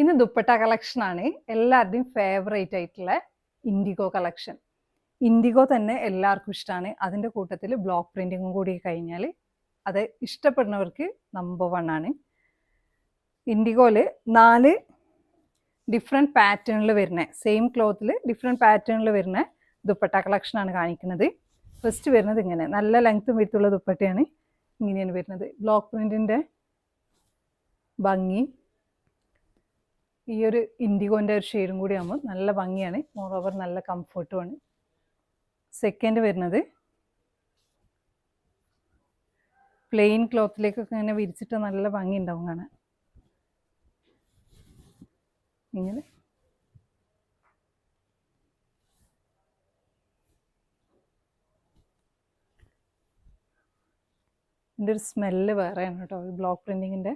ഇന്ന് ദുപ്പട്ട കളക്ഷൻ ആണ്. എല്ലാവരുടെയും ഫേവറേറ്റ് ആയിട്ടുള്ള ഇൻഡിഗോ കളക്ഷൻ. ഇൻഡിഗോ തന്നെ എല്ലാവർക്കും ഇഷ്ടമാണ്. അതിൻ്റെ കൂട്ടത്തിൽ ബ്ലോക്ക് പ്രിൻറ്റിങ്ങും കൂടി കഴിഞ്ഞാൽ അത് ഇഷ്ടപ്പെടുന്നവർക്ക് നമ്പർ 1 ആണ്. ഇൻഡിഗോയിൽ 4 ഡിഫറെൻറ്റ് പാറ്റേണിൽ വരുന്ന സെയിം ക്ലോത്തിൽ ഡിഫറെൻറ്റ് പാറ്റേണിൽ വരുന്ന ദുപ്പട്ട കളക്ഷനാണ് കാണിക്കുന്നത്. ഫസ്റ്റ് വരുന്നത് ഇങ്ങനെ നല്ല ലെങ്ത്തും വിത്തുള്ള ദുപ്പട്ടയാണ്. ഇങ്ങനെയാണ് വരുന്നത്. ബ്ലോക്ക് പ്രിൻറ്റിൻ്റെ ഭംഗി ഈ ഒരു ഇൻഡിഗോൻ്റെ ഒരു ഷെയ്ഡും കൂടി ആകുമ്പോൾ നല്ല ഭംഗിയാണ്. മോറോവർ നല്ല കംഫർട്ടുമാണ്. സെക്കൻഡ് വരുന്നത് പ്ലെയിൻ ക്ലോത്തിലേക്കൊക്കെ ഇങ്ങനെ വിരിച്ചിട്ട് നല്ല ഭംഗി ഉണ്ടാവും കാണാൻ. ഇങ്ങനെ ഇതിൻ്റെ ഒരു സ്മെല്ല് വേറെയാണ് കേട്ടോ. ഈ ബ്ലോക്ക് പ്രിൻറ്റിങ്ങിൻ്റെ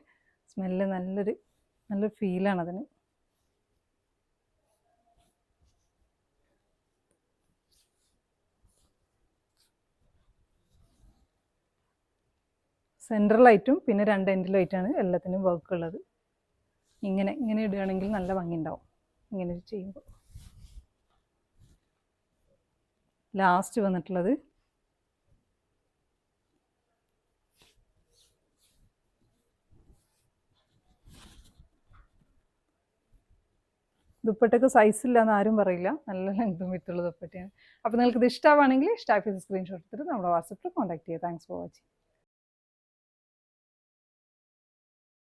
സ്മെല്ല് നല്ലൊരു ഫീലാണ് അതിന്. സെൻട്രലായിട്ടും പിന്നെ 2 എൻഡിലായിട്ടാണ് എല്ലാത്തിനും വർക്ക് ഉള്ളത്. ഇങ്ങനെ ഇടുകയാണെങ്കിൽ നല്ല ഭംഗി ഉണ്ടാവും ഇങ്ങനെ ചെയ്യുമ്പോൾ. ലാസ്റ്റ് വന്നിട്ടുള്ളത് ദുപ്പട്ടയ്ക്ക് സൈസ് ഇല്ല എന്ന് ആരും പറയില്ല. നല്ല ലെങ്തും വിത്തുള്ള ദുപ്പട്ടയാണ്. അപ്പോൾ നിങ്ങൾക്ക് ഇത് ഇഷ്ടമാണെങ്കിൽ സ്ക്രീൻഷോട്ട് എടുത്തിട്ട് നമ്മുടെ വാട്സപ്പിൽ കോൺടാക്ട് ചെയ്യുക. Thanks for watching.